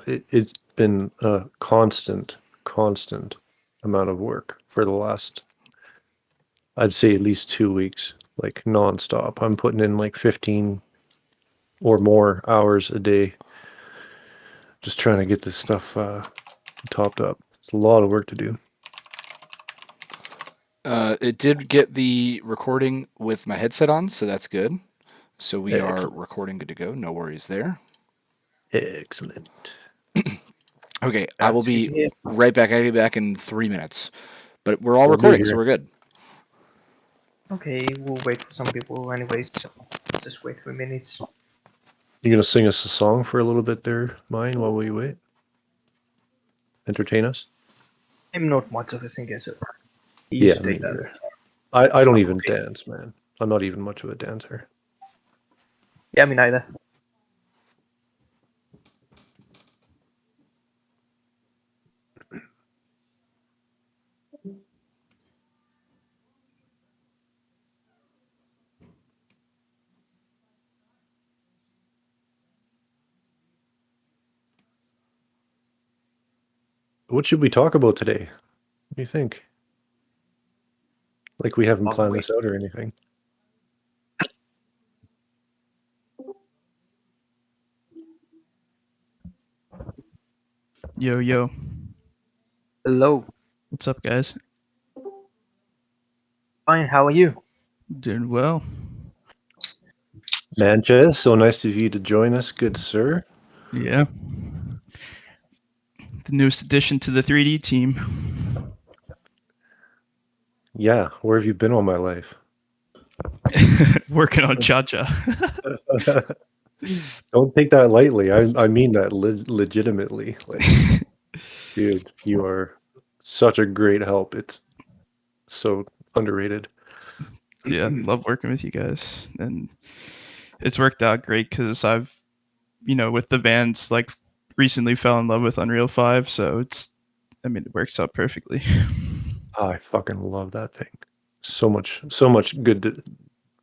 it's been a constant amount of work for the last, I'd say at least 2 weeks, like nonstop. I'm putting in like 15 or more hours a day, just trying to get this stuff topped up. It's a lot of work to do. It did get the recording with my headset on, so that's good. So we are Excellent. recording, good to go. No worries there. Excellent. Okay, I will That's good be to hear. right back. I'll be back in 3 minutes. But we're all We'll be recording, so here. we're good. Okay, we'll wait for some people anyways, so let's just wait 3 minutes. You gonna sing us a song for a little bit there, Mine, while we wait? Entertain us? I'm not much of a singer, so you Yeah, should me take that. neither. I don't even Okay. dance, man. I'm not even much of a dancer. Yeah, me neither. What should we talk about today? What do you think? Like we haven't Oh, planned wait. this out or anything. Yo, yo. Hello. What's up, guys? Fine, how are you? Doing well. Sanchez, so nice of you to join us, good sir. Yeah. The newest addition to the 3D team. Yeah, where have you been all my life? Working on Cha-Cha. Don't take that lightly. I mean that legitimately. Like, dude, you are such a great help. It's so underrated. Yeah, love working with you guys. And it's worked out great because I've, with the bands, like, recently fell in love with Unreal 5, so it works out perfectly. I fucking love that thing. So much good to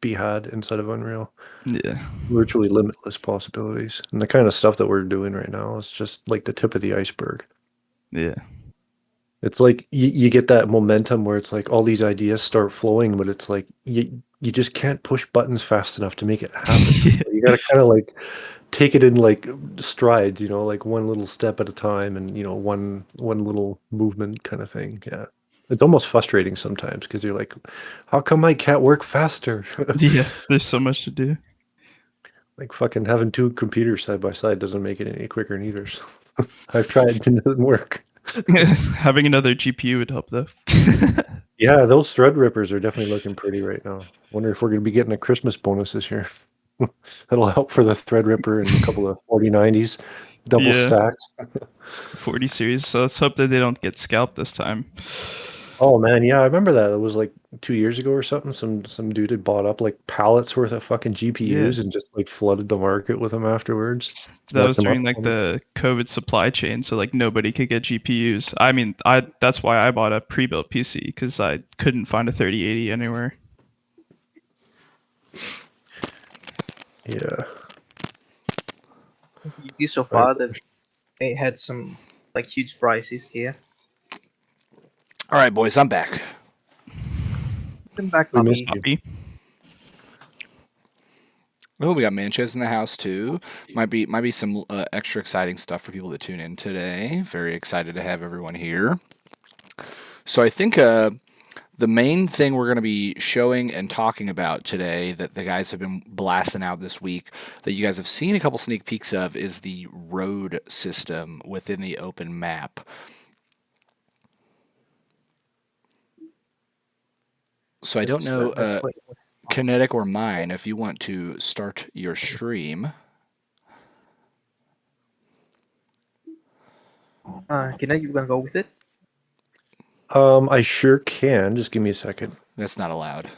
be had inside of Unreal. Yeah. Virtually limitless possibilities. And the kind of stuff that we're doing right now is just like the tip of the iceberg. Yeah. It's like you get that momentum where it's like all these ideas start flowing, but it's like you just can't push buttons fast enough to make it happen. Yeah. So you gotta kind of like take it in like strides, like one little step at a time, and one little movement kind of thing. Yeah, it's almost frustrating sometimes because you're like, how come I can't work faster? Yeah, there's so much to do. Like fucking having two computers side by side doesn't make it any quicker neither. So I've tried, it doesn't work. Having another GPU would help, though. Yeah, those Threadrippers are definitely looking pretty right now. Wonder if we're gonna be getting a Christmas bonus this year. That'll help for the Threadripper and a couple of 4090s, double Yeah, stacks. 40 series, so let's hope that they don't get scalped this time. Oh man, yeah, I remember that. It was like 2 years ago or something. Some dude had bought up like pallets worth of fucking Yeah. GPUs and just like flooded the market with them afterwards. That Marked was them up. during like the COVID supply chain, so like nobody could get GPUs. That's why I bought a pre-built PC because I couldn't find a 3080 anywhere. Yeah. So Right. far, they had some like huge prices here. All right, boys, I'm back. Come back, We missed puppy. you. Oh, we got Manches in the house too. Might be some extra exciting stuff for people to tune in today. Very excited to have everyone here. So I think the main thing we're going to be showing and talking about today that the guys have been blasting out this week that you guys have seen a couple sneak peeks of is the road system within the open map. So I don't know, That's what. Kinetic or Mine, if you want to start your stream. Can you gonna go with it? I sure can. Just give me a second. That's not allowed.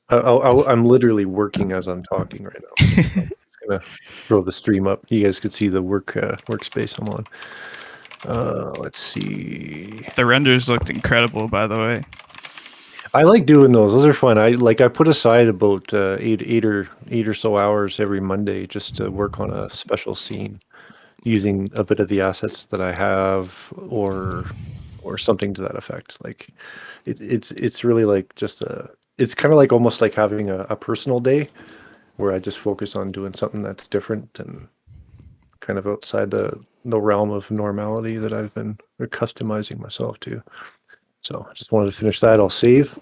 I'm literally working as I'm talking right now. So I'm just gonna throw the stream up. You guys could see the workspace I'm on. Let's see. The renders looked incredible, by the way. I like doing those. Those are fun. I put aside about eight or so hours every Monday just to work on a special scene. using a bit of the assets that I have, or something to that effect. Like it's really like just it's kind of like almost like having a personal day where I just focus on doing something that's different and kind of outside the realm of normality that I've been customizing myself to. So I just wanted to finish that. I'll save.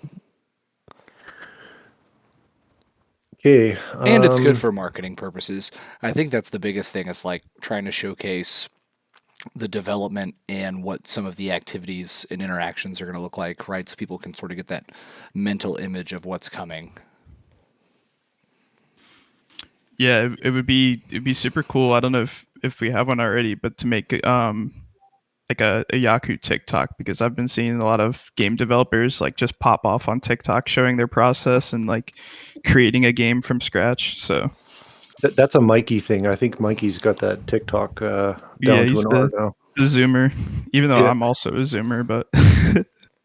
Okay. And it's good for marketing purposes. I think that's the biggest thing. Is like trying to showcase the development and what some of the activities and interactions are going to look like, right? So people can sort of get that mental image of what's coming. Yeah, it'd be super cool. I don't know if we have one already, but to make like a Yaku TikTok, because I've been seeing a lot of game developers like just pop off on TikTok showing their process and like creating a game from scratch. So That's a Mikey thing. I think Mikey's got that TikTok yeah, down to he's an art now. the Zoomer, even though Yeah. I'm also a Zoomer, but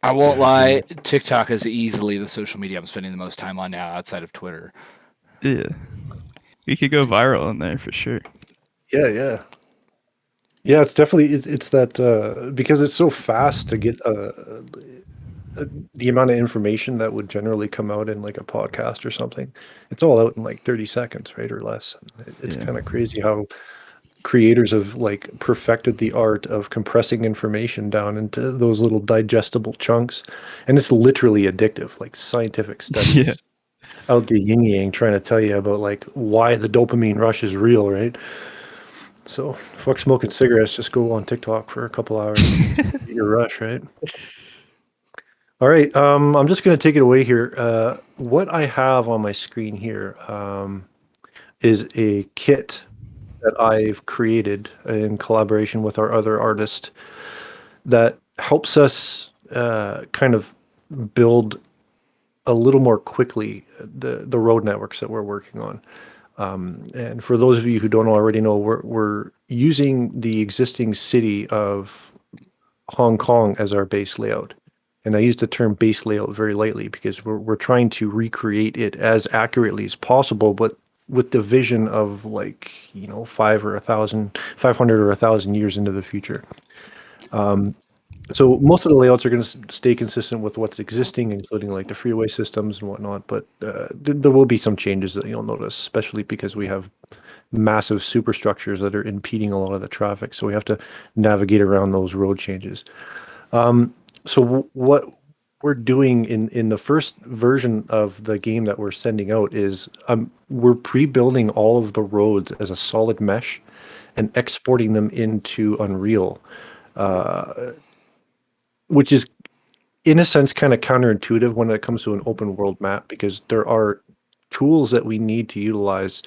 I won't lie, TikTok is easily the social media I'm spending the most time on now outside of Twitter. yeah, we could go viral in there for sure. Yeah, yeah. Yeah, it's definitely it's that because it's so fast to get the amount of information that would generally come out in like a podcast or something. It's all out in like 30 seconds, right, or less. And it's Yeah. kind of crazy how creators have like perfected the art of compressing information down into those little digestible chunks, and it's literally addictive. Like scientific Yeah. studies out the yin yang trying to tell you about like why the dopamine rush is real, right? So fuck smoking cigarettes, just go on TikTok for a couple hours and get your rush, right? All right, I'm just going to take it away here. What I have on my screen here is a kit that I've created in collaboration with our other artist that helps us kind of build a little more quickly the road networks that we're working on. And for those of you who don't already know, we're using the existing city of Hong Kong as our base layout. And I use the term base layout very lightly because we're trying to recreate it as accurately as possible, but with the vision of like, 500 or 1,000 years into the future. So most of the layouts are going to stay consistent with what's existing, including like the freeway systems and whatnot. But there will be some changes that you'll notice, especially because we have massive superstructures that are impeding a lot of the traffic. So we have to navigate around those road changes. So what we're doing in the first version of the game that we're sending out is we're pre-building all of the roads as a solid mesh and exporting them into Unreal, which is in a sense kind of counterintuitive when it comes to an open world map, because there are tools that we need to utilize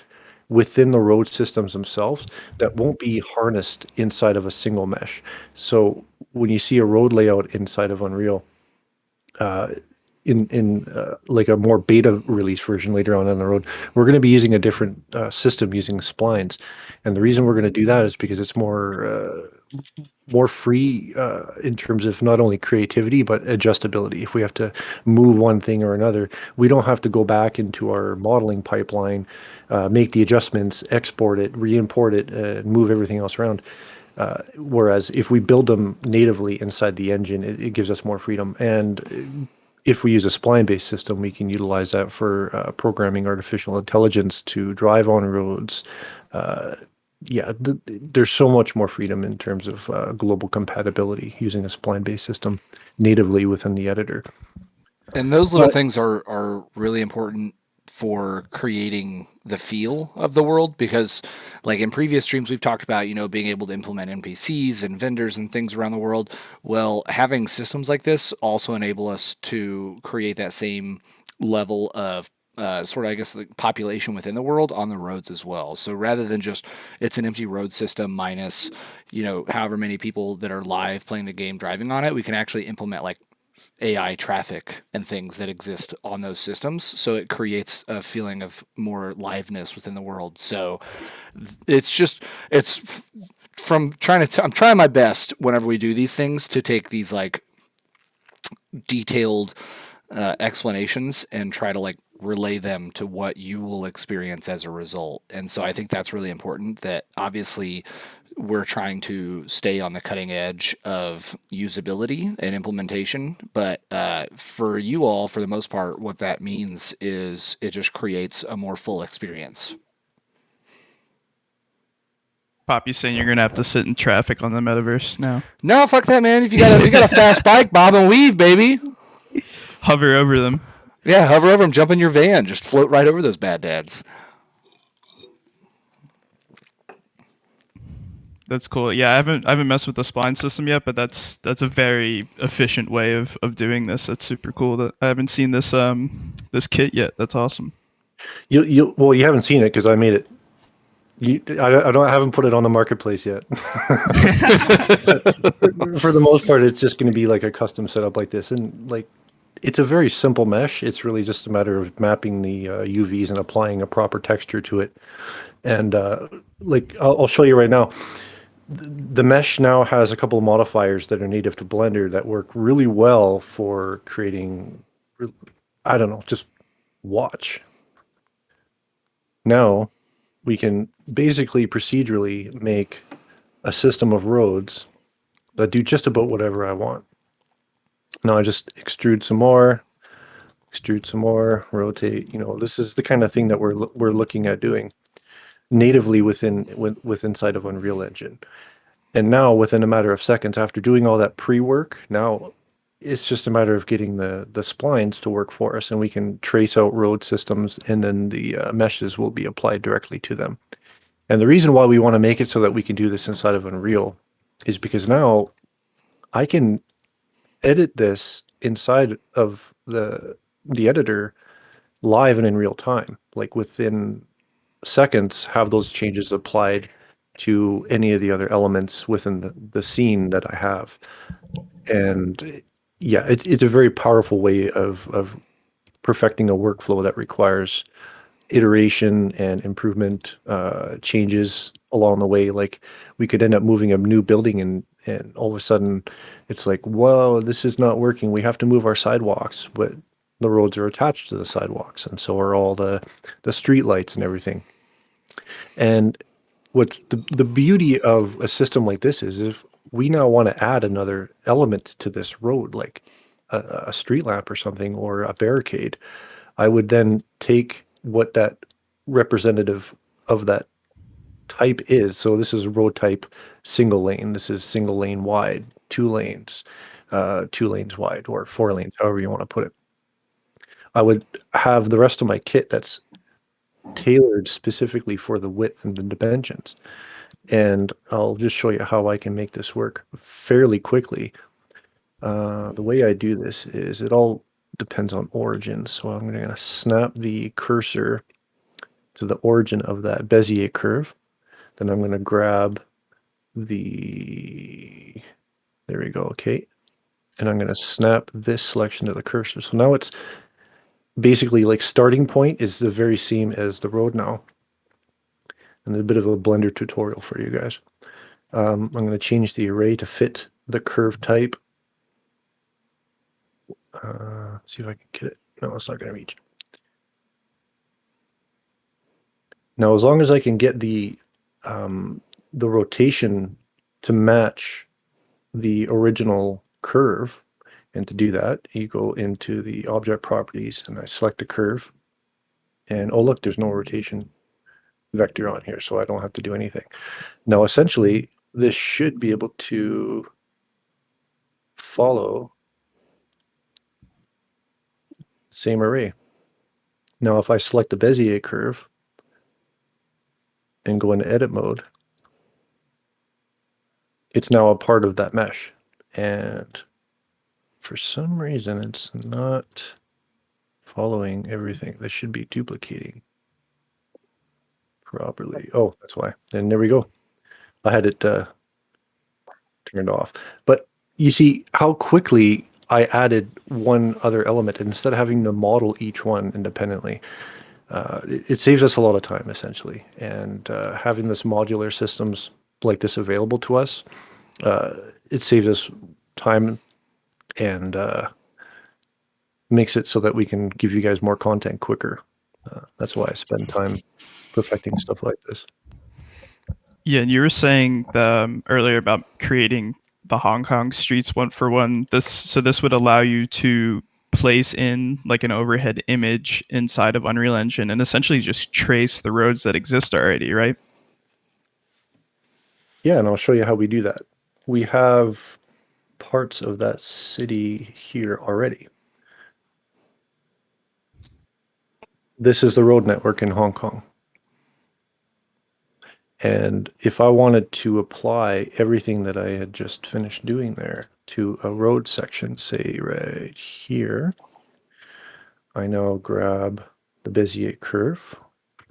within the road systems themselves that won't be harnessed inside of a single mesh. So when you see a road layout inside of Unreal, in like a more beta release version later on the road, we're going to be using a different system using splines. And the reason we're going to do that is because it's more free in terms of not only creativity but adjustability. If we have to move one thing or another, we don't have to go back into our modeling pipeline, make the adjustments, export it, re-import it, and move everything else around. Whereas if we build them natively inside the engine, it gives us more freedom. And if we use a spline-based system, we can utilize that for programming artificial intelligence to drive on roads. Yeah, there's so much more freedom in terms of global compatibility using a spline-based system natively within the editor. And those little But things are really important for creating the feel of the world because like in previous streams we've talked about, being able to implement NPCs and vendors and things around the world. Well, having systems like this also enable us to create that same level of sort of, I guess, the population within the world on the roads as well. So rather than just it's an empty road system minus, however many people that are live playing the game driving on it, we can actually implement like AI traffic and things that exist on those systems. So it creates a feeling of more liveness within the world. So it's from I'm trying my best whenever we do these things to take these like detailed explanations and try to like relay them to what you will experience as a result. And so I think that's really important, that obviously we're trying to stay on the cutting edge of usability and implementation. But for you all, for the most part, what that means is it just creates a more full experience. Poppy saying you're gonna have to sit in traffic on the metaverse now. No, fuck that, man. If you got a fast bike, bob and weave, baby. Hover over them. Yeah, hover over them, jump in your van, just float right over those bad dads. That's cool. Yeah, I haven't messed with the spline system yet, but that's a very efficient way of doing this. That's super cool. That I haven't seen this this kit yet. That's awesome. You haven't seen it because I made it. I haven't put it on the marketplace yet. For the most part, it's just going to be like a custom setup like this, and like it's a very simple mesh. It's really just a matter of mapping the UVs and applying a proper texture to it. And like I'll show you right now. The mesh now has a couple of modifiers that are native to Blender that work really well for creating, I don't know, just watch. Now we can basically procedurally make a system of roads that do just about whatever I want. Now I just extrude some more, rotate. This is the kind of thing that we're looking at doing natively within inside of Unreal Engine. And now within a matter of seconds, after doing all that pre-work, now it's just a matter of getting the splines to work for us, and we can trace out road systems, and then the meshes will be applied directly to them. And the reason why we want to make it so that we can do this inside of Unreal is because now I can edit this inside of the editor live and in real time, like within seconds, have those changes applied to any of the other elements within the scene that I have. And yeah, it's a very powerful way of perfecting a workflow that requires iteration and improvement, changes along the way. Like we could end up moving a new building, and all of a sudden it's like, whoa, this is not working. We have to move our sidewalks, but the roads are attached to the sidewalks, and so are all the street lights and everything. And what's the beauty of a system like this is if we now want to add another element to this road, like a street lamp or something, or a barricade, I would then take what that representative of that type is. So this is road type single lane. This is single lane wide, 2 lanes, 2 lanes wide, or 4 lanes, however you want to put it. I would have the rest of my kit that's tailored specifically for the width and the dimensions. And I'll just show you how I can make this work fairly quickly. The way I do this is it all depends on origin. So I'm going to snap the cursor to the origin of that Bezier curve. Then I'm going to grab there we go, okay. And I'm going to snap this selection to the cursor. So now it's basically like starting point is the very same as the road now. And a bit of a Blender tutorial for you guys. I'm going to change the array to fit the curve type. See if I can get it. No, it's not going to reach. Now, as long as I can get the rotation to match the original curve, and to do that, you go into the object properties, and I select the curve. And oh, look, there's no rotation vector on here, so I don't have to do anything. Now, essentially, this should be able to follow the same array. Now, if I select the Bezier curve and go into edit mode, it's now a part of that mesh. And for some reason, it's not following everything. This should be duplicating properly. Oh, that's why. And there we go. I had it turned off. But you see how quickly I added one other element. And instead of having to model each one independently, it saves us a lot of time, essentially. And having this modular systems like this available to us, it saves us time and makes it so that we can give you guys more content quicker. That's why I spend time perfecting stuff like this. Yeah, and you were saying earlier about creating the Hong Kong streets one for one. This would allow you to place in like an overhead image inside of Unreal Engine and essentially just trace the roads that exist already, right? Yeah, and I'll show you how we do that. We have parts of that city here already. This is the road network in Hong Kong. And if I wanted to apply everything that I had just finished doing there to a road section, say right here, I now grab the Bezier curve.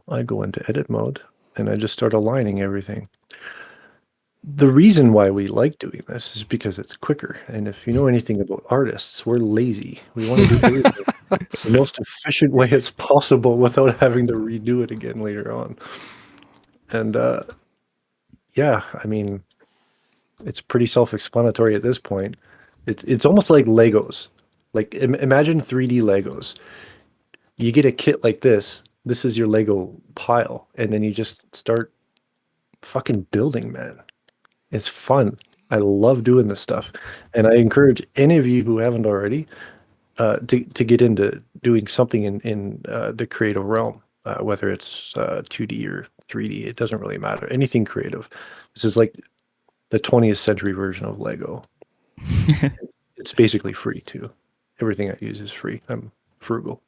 I go into edit mode and I just start aligning everything. The reason why we like doing this is because it's quicker. And if you know anything about artists, we're lazy. We want to do everything the most efficient way as possible without having to redo it again later on. And yeah, I mean, it's pretty self-explanatory at this point. It's almost like Legos. Like imagine 3D Legos. You get a kit like this. This is your Lego pile, and then you just start fucking building, man. It's fun. I love doing this stuff, and I encourage any of you who haven't already to get into doing something in the creative realm, whether it's 2D or 3D. It doesn't really matter. Anything creative. This is like the 20th century version of Lego. It's basically free too. Everything I use is free. I'm frugal.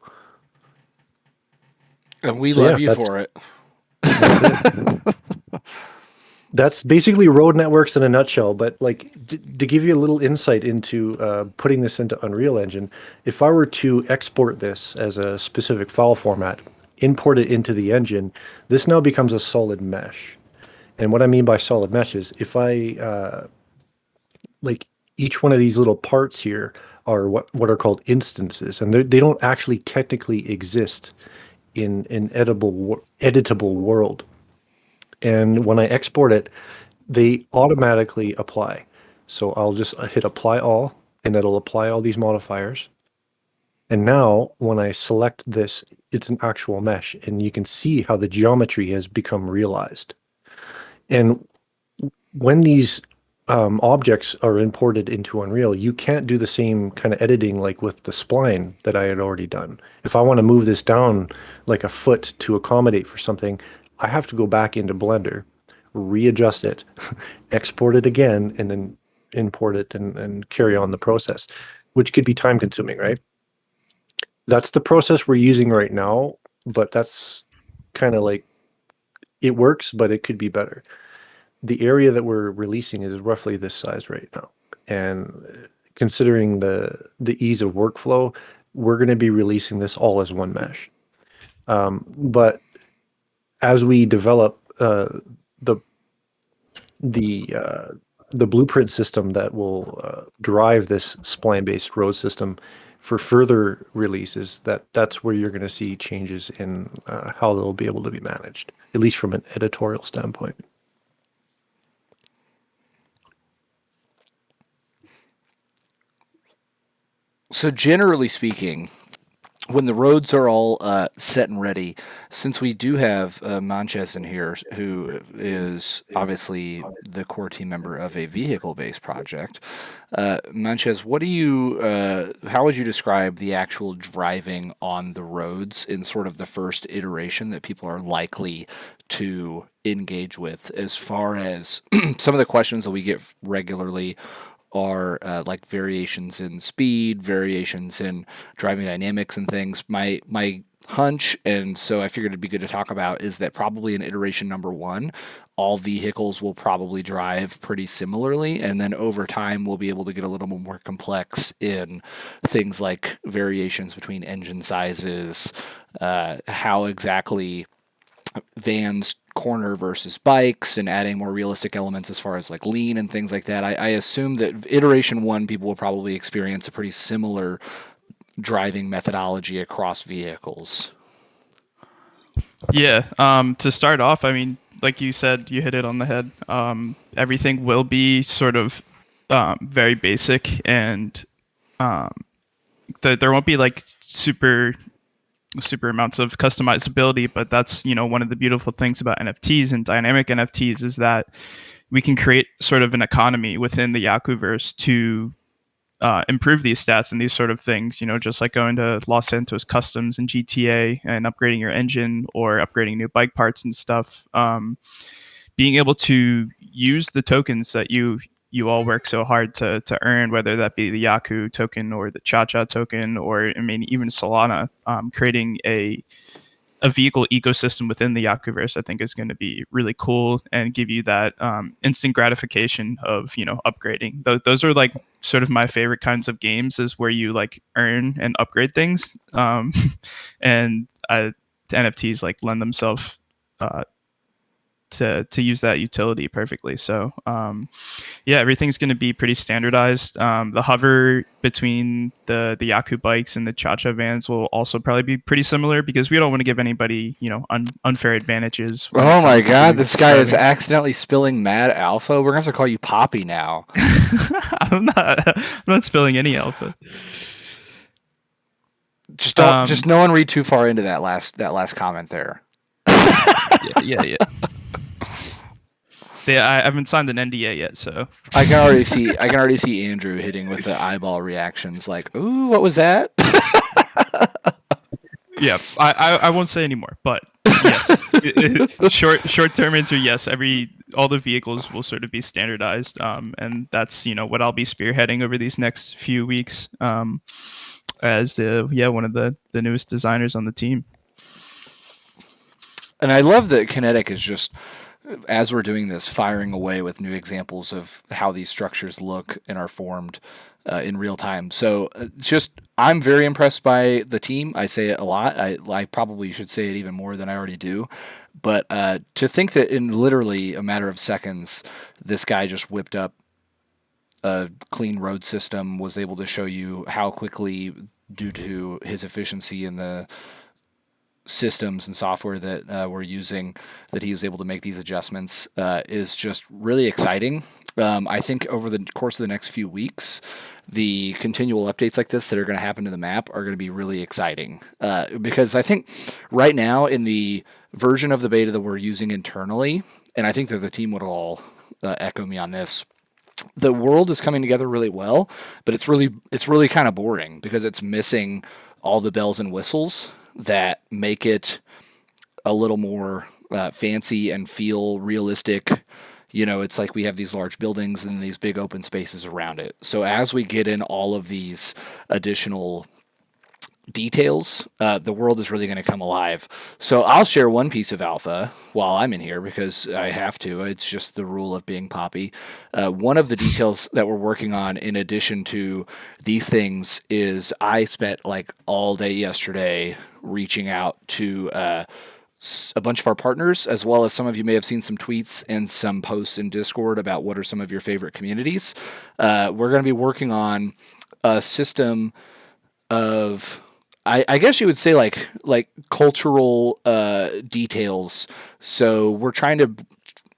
And we So love yeah, you for it. that's it. That's basically road networks in a nutshell. But like to give you a little insight into putting this into Unreal Engine, if I were to export this as a specific file format, import it into the engine, this now becomes a solid mesh. And what I mean by solid mesh is if I like each one of these little parts here are what are called instances, and they don't actually technically exist in an editable world. And when I export it, they automatically apply. So I'll just hit apply all, and it'll apply all these modifiers. And now when I select this, it's an actual mesh, and you can see how the geometry has become realized. And when these objects are imported into Unreal, you can't do the same kind of editing like with the spline that I had already done. If I want to move this down like a foot to accommodate for something, I have to go back into Blender, readjust it, export it again, and then import it and carry on the process, which could be time consuming, right? That's the process we're using right now, but that's kind of like it works, but it could be better. The area that we're releasing is roughly this size right now. And considering the ease of workflow, we're going to be releasing this all as one mesh. But as we develop the the uh, the blueprint system that will drive this spline-based road system for further releases, that's where you're going to see changes in how they'll be able to be managed, at least from an editorial standpoint. So generally speaking, when the roads are all set and ready, since we do have Manches in here, who is obviously the core team member of a vehicle-based project, Manches, how would you describe the actual driving on the roads in sort of the first iteration that people are likely to engage with, as far as some of the questions that we get regularly are like variations in speed, variations in driving dynamics, and things. My hunch, and so I figured it'd be good to talk about, is that probably in iteration number one, all vehicles will probably drive pretty similarly, and then over time we'll be able to get a little more complex in things like variations between engine sizes, how exactly vans corner versus bikes, and adding more realistic elements as far as like lean and things like that. I assume that iteration one, people will probably experience a pretty similar driving methodology across vehicles. Yeah. To start off, I mean, like you said, you hit it on the head. Everything will be sort of very basic and there won't be like super amounts of customizability, but that's one of the beautiful things about NFTs and dynamic NFTs is that we can create sort of an economy within the Yakuverse to improve these stats and these sort of things. Just like going to Los Santos Customs and GTA and upgrading your engine or upgrading new bike parts and stuff. Being able to use the tokens that you all work so hard to earn, whether that be the Yaku token or the Cha-Cha token, or I mean even Solana, creating a vehicle ecosystem within the Yakuverse, I think is going to be really cool and give you that instant gratification of upgrading. Those are like sort of my favorite kinds of games, is where you like earn and upgrade things, and NFTs like lend themselves to use that utility perfectly. So yeah, everything's going to be pretty standardized. The hover between the Yaku bikes and the Cha-Cha vans will also probably be pretty similar, because we don't want to give anybody unfair advantages. Oh my god, this guy is driving. accidentally spilling mad alpha. We're gonna have to call you Poppy now. I'm not spilling any alpha. Just no one read too far into that last comment there. Yeah. I haven't signed an NDA yet, so I can already see Andrew hitting with the eyeball reactions, like, "Ooh, what was that?" yeah. I won't say anymore, but yes, short term answer, yes. All the vehicles will sort of be standardized, and that's what I'll be spearheading over these next few weeks, as one of the newest designers on the team. And I love that Kinetic is just, as we're doing this, firing away with new examples of how these structures look and are formed in real time. So I'm very impressed by the team. I say it a lot. I probably should say it even more than I already do. But to think that in literally a matter of seconds, this guy just whipped up a clean road system, was able to show you how quickly, due to his efficiency in the systems and software that we're using, that he was able to make these adjustments, is just really exciting. I think over the course of the next few weeks, the continual updates like this that are going to happen to the map are going to be really exciting, because I think right now in the version of the beta that we're using internally, and I think that the team would all echo me on this, the world is coming together really well, but it's really kind of boring because it's missing all the bells and whistles that make it a little more fancy and feel realistic. It's like we have these large buildings and these big open spaces around it. So as we get in all of these additional details, the world is really going to come alive. So I'll share one piece of alpha while I'm in here, because I have to. It's just the rule of being Poppy. One of the details that we're working on, in addition to these things, is I spent like all day yesterday reaching out to a bunch of our partners, as well as some of you may have seen some tweets and some posts in Discord about what are some of your favorite communities. We're going to be working on a system of, I guess you would say, like cultural details. So we're trying to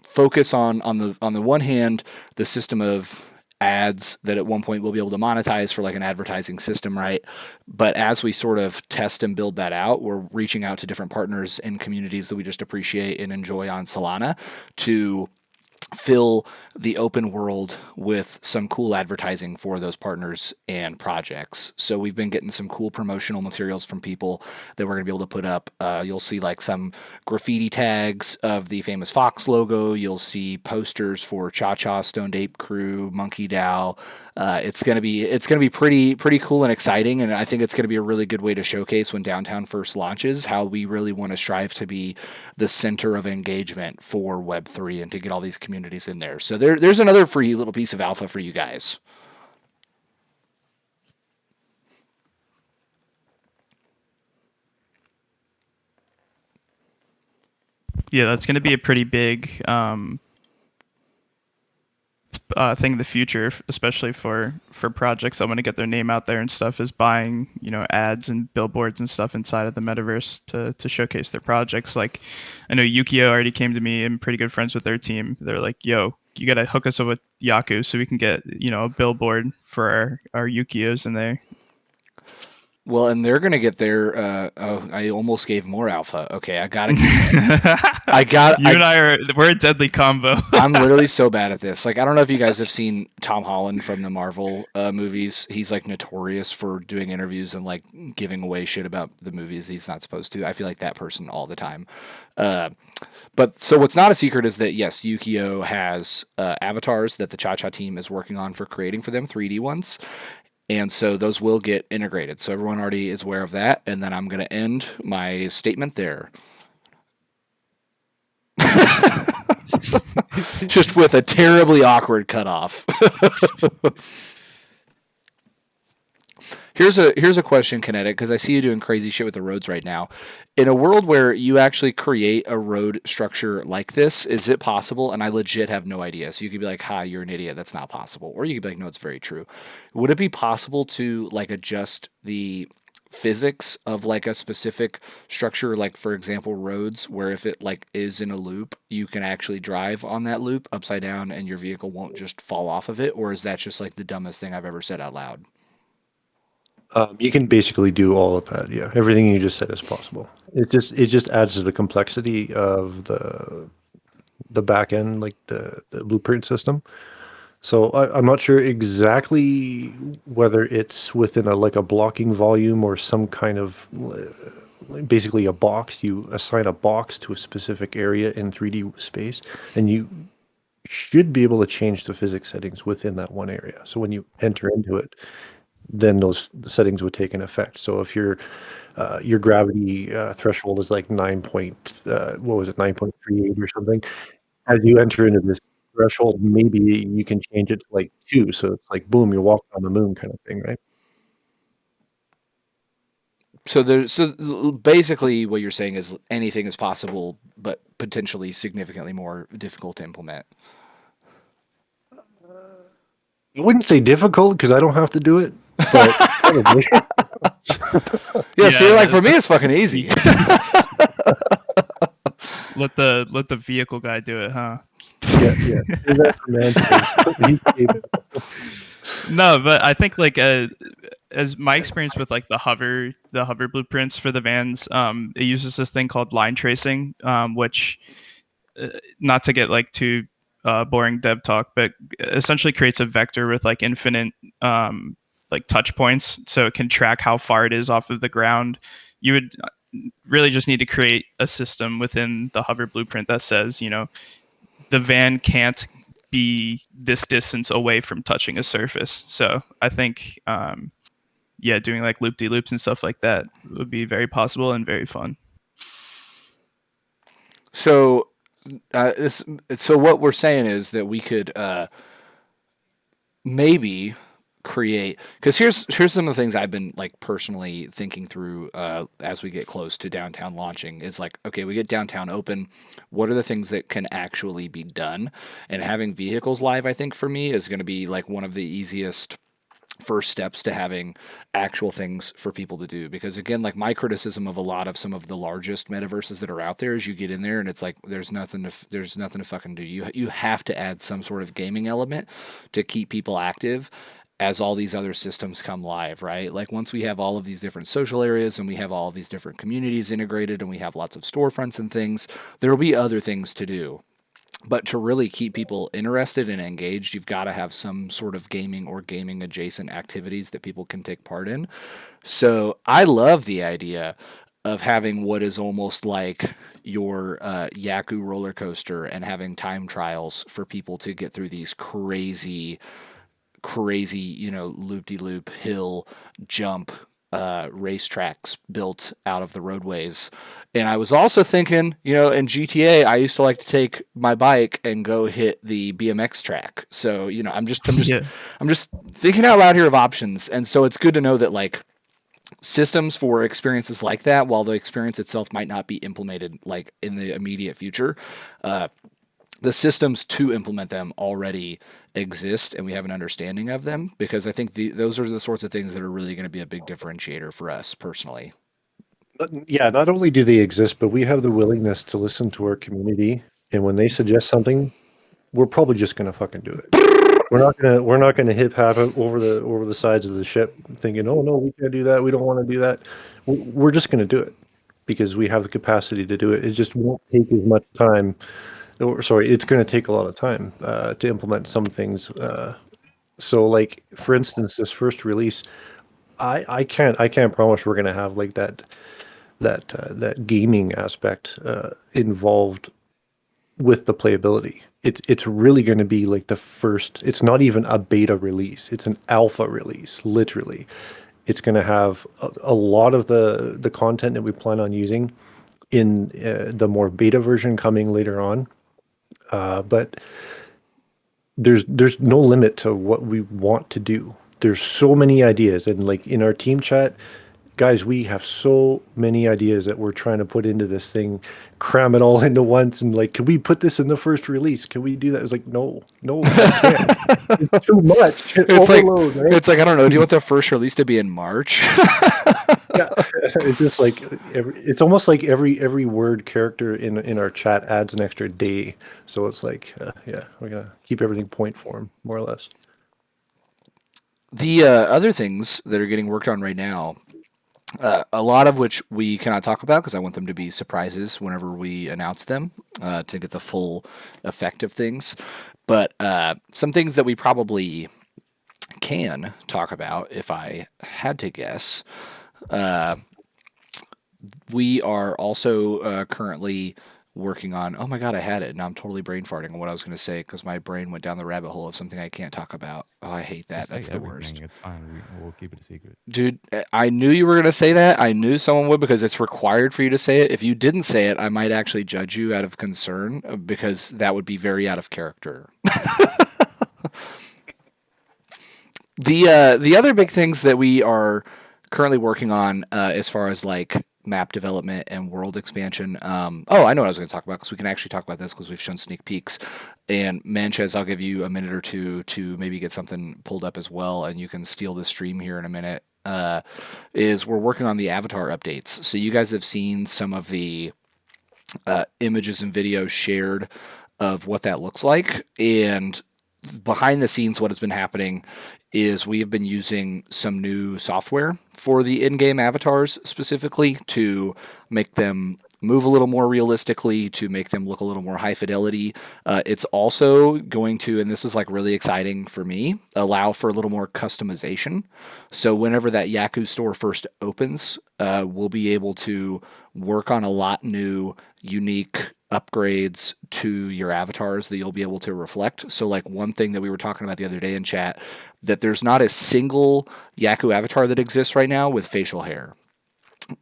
focus on the one hand the system of ads that at one point we'll be able to monetize for like an advertising system, right? But as we sort of test and build that out, we're reaching out to different partners and communities that we just appreciate and enjoy on Solana to fill the open world with some cool advertising for those partners and projects. So we've been getting some cool promotional materials from people that we're going to be able to put up. You'll see like some graffiti tags of the famous Fox logo. You'll see posters for Cha-Cha, Stoned Ape Crew, Monkey DAO. It's gonna be pretty cool and exciting, and I think it's gonna be a really good way to showcase when downtown first launches how we really want to strive to be the center of engagement for Web3 and to get all these communities in there. So there's another free little piece of alpha for you guys. Yeah, that's going to be a pretty big thing in the future, especially for projects that want to get their name out there and stuff, is buying ads and billboards and stuff inside of the metaverse to showcase their projects. Like, I know Yukio already came to me. I'm pretty good friends with their team. They're like, "Yo, you gotta hook us up with Yaku so we can get a billboard for our Yukios in there." Well, and they're gonna get their. Oh, I almost gave more alpha. Okay, I gotta keep. I You and we're a deadly combo. I'm literally so bad at this. Like, I don't know if you guys have seen Tom Holland from the Marvel movies. He's like notorious for doing interviews and like giving away shit about the movies he's not supposed to. I feel like that person all the time. But so what's not a secret is that yes, Yukio has avatars that the Cha Cha team is working on for creating for them, 3D ones. And so those will get integrated. So everyone already is aware of that. And then I'm going to end my statement there. Just with a terribly awkward cutoff. Here's a question, Kinetic, because I see you doing crazy shit with the roads right now. In a world where you actually create a road structure like this, is it possible? And I legit have no idea. So you could be like, "Ha, you're an idiot. That's not possible." Or you could be like, "No, it's very true." Would it be possible to like adjust the physics of like a specific structure, like for example roads, where if it like is in a loop, you can actually drive on that loop upside down and your vehicle won't just fall off of it? Or is that just like the dumbest thing I've ever said out loud? You can basically do all of that. Yeah, everything you just said is possible. It just adds to the complexity of the back end, like the blueprint system. So I'm not sure exactly whether it's within a blocking volume or some kind of basically a box. You assign a box to a specific area in 3D space, and you should be able to change the physics settings within that one area. So when you enter into it, then those settings would take an effect. So if your gravity threshold is like 9.38 or something, as you enter into this threshold, maybe you can change it to like 2. So it's like boom, you're walking on the moon kind of thing, right? So basically what you're saying is anything is possible, but potentially significantly more difficult to implement. I wouldn't say difficult because I don't have to do it, but probably. Yeah, see, Yeah, like for me, it's fucking easy. let the vehicle guy do it, huh? Yeah. Do that for Manson. He's capable. No, but I think like as my experience with like the hover blueprints for the vans, it uses this thing called line tracing, which not to get like too boring dev talk, but essentially creates a vector with like infinite like touch points, so it can track how far it is off of the ground. You would really just need to create a system within the hover blueprint that says, the van can't be this distance away from touching a surface. So I think, doing like loop-de-loops and stuff like that would be very possible and very fun. So, so what we're saying is that we could maybe create, because here's some of the things I've been like personally thinking through as we get close to downtown launching is like, okay, we get downtown open, what are the things that can actually be done? And having vehicles live, I think for me is going to be like one of the easiest first steps to having actual things for people to do, because again, like my criticism of a lot of some of the largest metaverses that are out there is you get in there and it's like there's nothing to fucking do. You have to add some sort of gaming element to keep people active as all these other systems come live, right? Like once we have all of these different social areas and we have all of these different communities integrated and we have lots of storefronts and things, there will be other things to do. But to really keep people interested and engaged, you've got to have some sort of gaming or gaming adjacent activities that people can take part in. So I love the idea of having what is almost like your Yaku roller coaster and having time trials for people to get through these crazy, loop-de-loop hill jump racetracks built out of the roadways. And I was also thinking, in GTA, I used to like to take my bike and go hit the BMX track. So, I'm just Yeah. I'm just thinking out loud here of options. And so it's good to know that like systems for experiences like that, while the experience itself might not be implemented like in the immediate future, the systems to implement them already exist and we have an understanding of them, because I think those are the sorts of things that are really going to be a big differentiator for us personally. Yeah, not only do they exist, but we have the willingness to listen to our community, and when they suggest something, we're probably just gonna fucking do it. we're not gonna hip hop over the sides of the ship, thinking, oh no, we can't do that. We don't want to do that. We're just gonna do it because we have the capacity to do it. It just won't take as much time. Or, sorry, it's going to take a lot of time to implement some things. So, like for instance, this first release, I can't promise we're going to have like that gaming aspect involved with the playability. It's really going to be like the first. It's not even a beta release. It's an alpha release, literally. It's going to have a lot of the content that we plan on using in the more beta version coming later on. But there's no limit to what we want to do. There's so many ideas, and like in our team chat, guys, we have so many ideas that we're trying to put into this thing, cram it all into once, and like, can we put this in the first release? Can we do that? It's like, no, I can't. It's too much. It's like Overload, right? it's like I don't know. Do you want the first release to be in March? Yeah, it's just like it's almost like every word character in our chat adds an extra day. So it's like, yeah, we're gonna keep everything point form more or less. The other things that are getting worked on right now, a lot of which we cannot talk about because I want them to be surprises whenever we announce them to get the full effect of things. But some things that we probably can talk about, if I had to guess, we are also currently working on. Oh my god, I had it. Now I'm totally brain farting on what I was going to say because my brain went down the rabbit hole of something I can't talk about. Oh, I hate that. Just That's say the everything. worst. It's fine. We'll keep it a secret. Dude, I knew you were going to say that. I knew someone would because it's required for you to say it. If you didn't say it, I might actually judge you out of concern because that would be very out of character. The other big things that we are currently working on as far as like map development and world expansion. Oh, I know what I was going to talk about because we can actually talk about this because we've shown sneak peeks. And Manchez, I'll give you a minute or two to maybe get something pulled up as well, and you can steal the stream here in a minute. Is we're working on the avatar updates. So you guys have seen some of the images and videos shared of what that looks like, and behind the scenes, what has been happening is we have been using some new software for the in-game avatars specifically to make them move a little more realistically, to make them look a little more high fidelity. It's also going to, and this is like really exciting for me, allow for a little more customization. So whenever that Yaku store first opens, we'll be able to work on a lot new, unique upgrades to your avatars that you'll be able to reflect. So like one thing that we were talking about the other day in chat, that there's not a single Yaku avatar that exists right now with facial hair.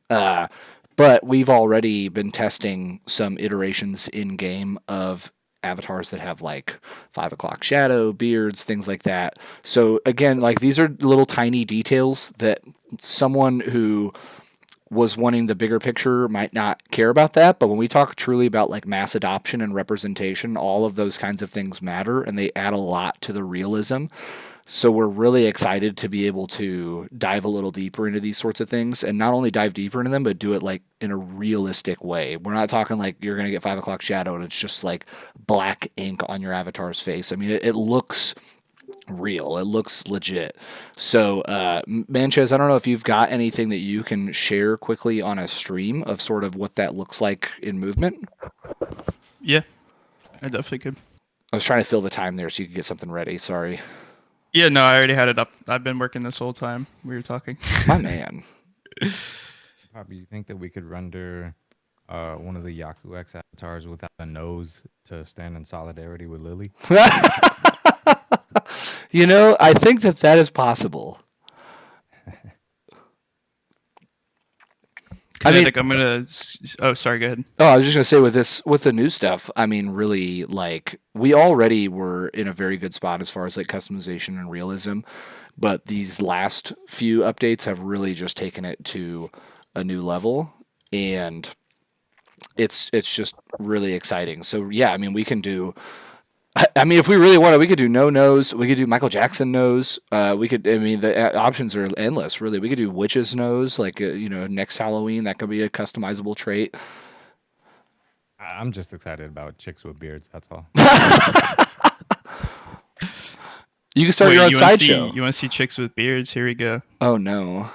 But we've already been testing some iterations in game of avatars that have like 5 o'clock shadow, beards, things like that. So again, like these are little tiny details that someone who was wanting the bigger picture might not care about that, but when we talk truly about like mass adoption and representation, all of those kinds of things matter and they add a lot to the realism. So we're really excited to be able to dive a little deeper into these sorts of things and not only dive deeper into them, but do it like in a realistic way. We're not talking like you're going to get 5 o'clock shadow and it's just like black ink on your avatar's face. I mean, it looks real. It looks legit. So, Manchez, I don't know if you've got anything that you can share quickly on a stream of sort of what that looks like in movement. Yeah, I definitely could. I was trying to fill the time there so you could get something ready. Sorry. Yeah, no, I already had it up. I've been working this whole time we were talking. My man. Bobby, you think that we could render one of the Yaku X avatars without a nose to stand in solidarity with Lily? You know, I think that is possible. Kinetic, I'm gonna. Oh, sorry. Go ahead. Oh, I was just gonna say with the new stuff. I mean, really, like we already were in a very good spot as far as like customization and realism, but these last few updates have really just taken it to a new level, and it's just really exciting. So yeah, I mean, we can do. I mean, if we really wanted, we could do no nose. We could do Michael Jackson nose. We could. I mean, the options are endless. Really, we could do witch's nose. Like next Halloween, that could be a customizable trait. I'm just excited about chicks with beards. That's all. You can start Wait, your own you want to see sideshow. you want to see chicks with beards? Here we go. Oh no.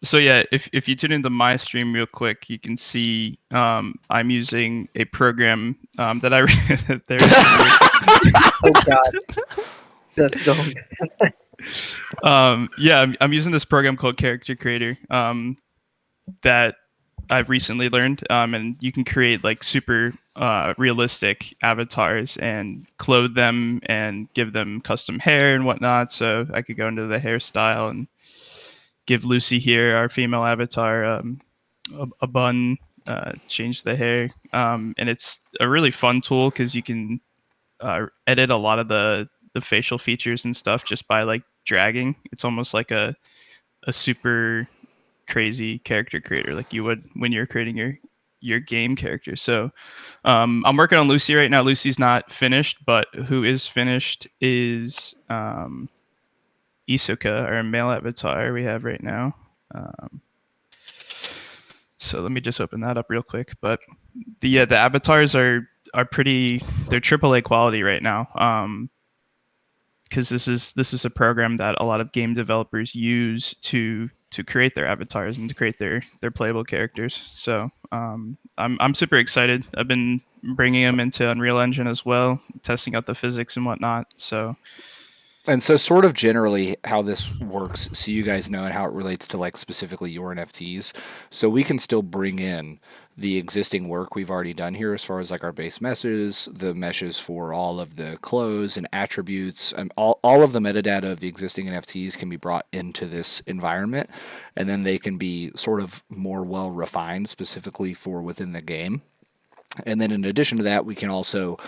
So yeah, if you tune into my stream real quick, you can see I'm using a program that I there it is. Oh god. Just don't. Yeah, I'm using this program called Character Creator that I've recently learned, and you can create like super realistic avatars and clothe them and give them custom hair and whatnot. So I could go into the hairstyle and give Lucy here, our female avatar, a bun, change the hair, and it's a really fun tool because you can edit a lot of the facial features and stuff just by like dragging. It's almost like a super crazy character creator like you would when you're creating your game character. So I'm working on Lucy right now. Lucy's not finished, but who is finished is Isoka, our male avatar we have right now. So let me just open that up real quick. But the avatars are pretty, they're AAA quality right now. Because this is a program that a lot of game developers use to create their avatars and to create their playable characters. So I'm super excited. I've been bringing them into Unreal Engine as well, testing out the physics and whatnot. So And so, sort of generally, how this works, so you guys know, and how it relates to like specifically your NFTs. So we can still bring in the existing work we've already done here, as far as like our base meshes, the meshes for all of the clothes and attributes, and all of the metadata of the existing NFTs can be brought into this environment, and then they can be sort of more well refined specifically for within the game. And then in addition to that, we can also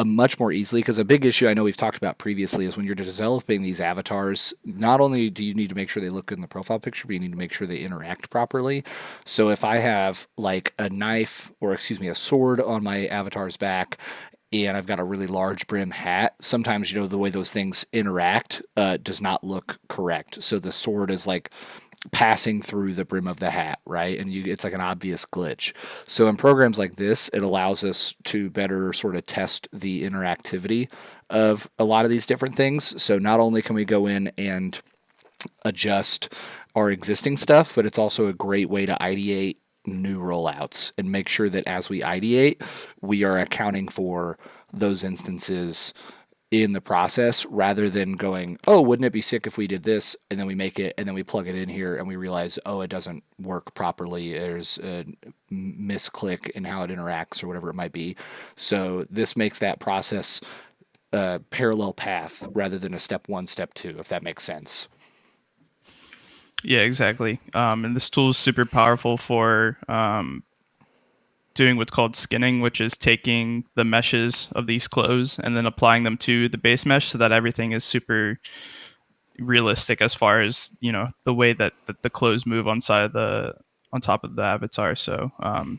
much more easily, because a big issue I know we've talked about previously is when you're developing these avatars, not only do you need to make sure they look good in the profile picture, but you need to make sure they interact properly. So if I have like a knife, or excuse me, a sword on my avatar's back, and I've got a really large brim hat, sometimes, the way those things interact does not look correct. So the sword is like passing through the brim of the hat, right? And it's like an obvious glitch. So in programs like this, it allows us to better sort of test the interactivity of a lot of these different things. So not only can we go in and adjust our existing stuff, but it's also a great way to ideate new rollouts and make sure that as we ideate, we are accounting for those instances in the process, rather than going, oh, wouldn't it be sick if we did this, and then we make it and then we plug it in here and we realize, oh, it doesn't work properly, there's a misclick in how it interacts or whatever it might be. So this makes that process a parallel path rather than a step one, step two, if that makes sense. yeah, exactly. And this tool is super powerful for doing what's called skinning, which is taking the meshes of these clothes and then applying them to the base mesh so that everything is super realistic as far as the way that the clothes move on top of the avatar. So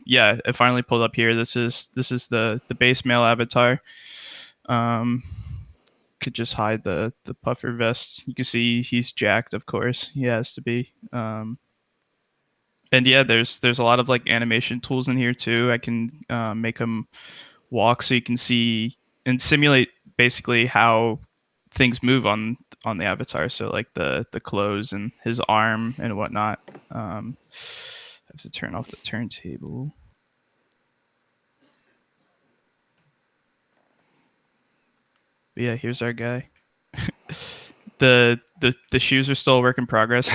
yeah, it finally pulled up here. This is the base male avatar. Could just hide the puffer vest. You can see he's jacked, of course. He has to be. And yeah, there's a lot of like animation tools in here too. I can make him walk so you can see and simulate basically how things move on the avatar. So like the clothes and his arm and whatnot. I have to turn off the turntable. But yeah, here's our guy. The shoes are still a work in progress.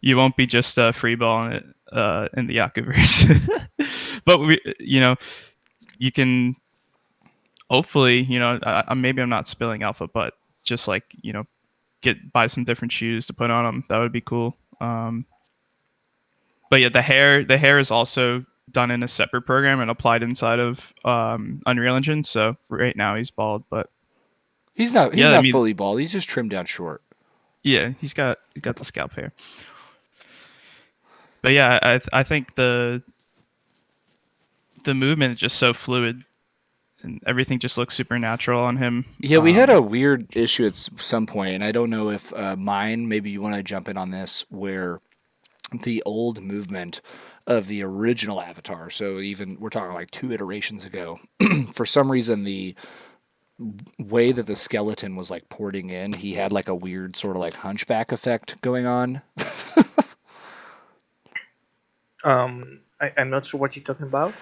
You won't be just freeballing it in the Yakuverse. But you can hopefully, maybe I'm not spilling alpha, but just like, buy some different shoes to put on them. That would be cool. But yeah, the hair is also done in a separate program and applied inside of Unreal Engine. So right now he's bald, but He's not yeah, I mean, fully bald. He's just trimmed down short. yeah, he's got the scalp hair. But yeah, I think the movement is just so fluid and everything just looks supernatural on him. Yeah, we had a weird issue at some point, and I don't know if maybe you want to jump in on this, where the old movement of the original Avatar. So even we're talking like 2 iterations ago. For some reason, the way that the skeleton was like porting in, he had like a weird sort of like hunchback effect going on. I'm not sure what you're talking about.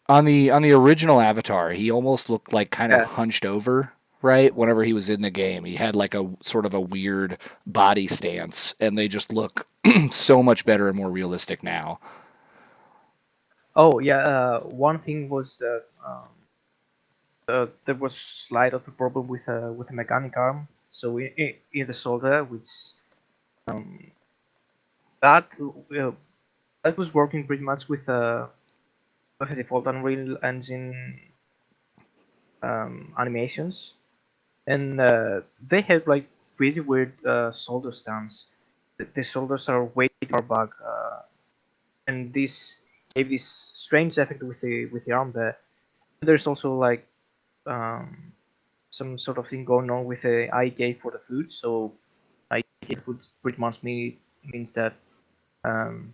On the original Avatar, he almost looked like kind of Yeah. hunched over, right? Whenever he was in the game, he had like a sort of a weird body stance, and they just look so much better and more realistic now. Oh yeah. One thing was that there was slight of a problem with a mechanic arm. So in the solder, which um, that that was working pretty much with a default Unreal Engine animations, and they had like pretty weird solder stance. The shoulders are way far back, and this gave this strange effect with the arm there. There's also like um, some sort of thing going on with the IK for the food. So IK food pretty much means that um,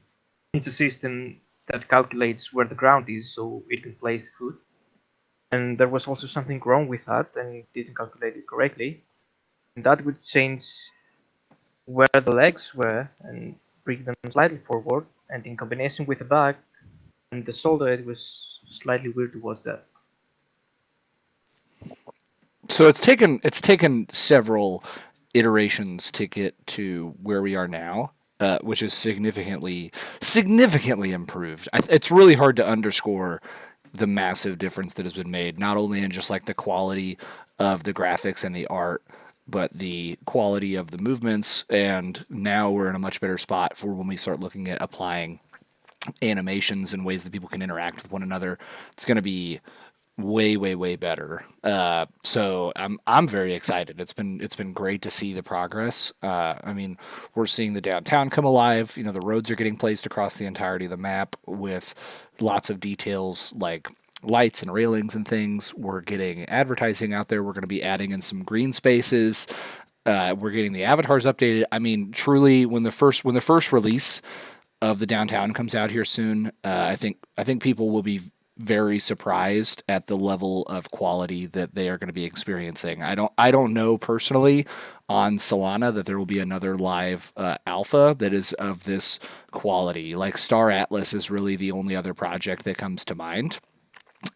it's a system that calculates where the ground is, so it can place the food. And there was also something wrong with that, and it didn't calculate it correctly. And that would change where the legs were and bring them slightly forward. And in combination with the back and the shoulder, it was slightly weird towards that. So it's taken several iterations to get to where we are now, which is significantly improved. It's really hard to underscore the massive difference that has been made, not only in just like the quality of the graphics and the art, but the quality of the movements. And now we're in a much better spot for when we start looking at applying animations and ways that people can interact with one another. It's going to be way better. So I'm very excited. It's been great to see the progress. I mean, we're seeing the downtown come alive. You know, the roads are getting placed across the entirety of the map with lots of details like lights and railings and things. We're getting advertising out there. We're going to be adding in some green spaces. We're getting the avatars updated. I mean, truly, when the first release of the downtown comes out here soon, I think people will be very surprised at the level of quality that they are going to be experiencing. I don't know personally on Solana that there will be another live alpha that is of this quality. Like Star Atlas is really the only other project that comes to mind,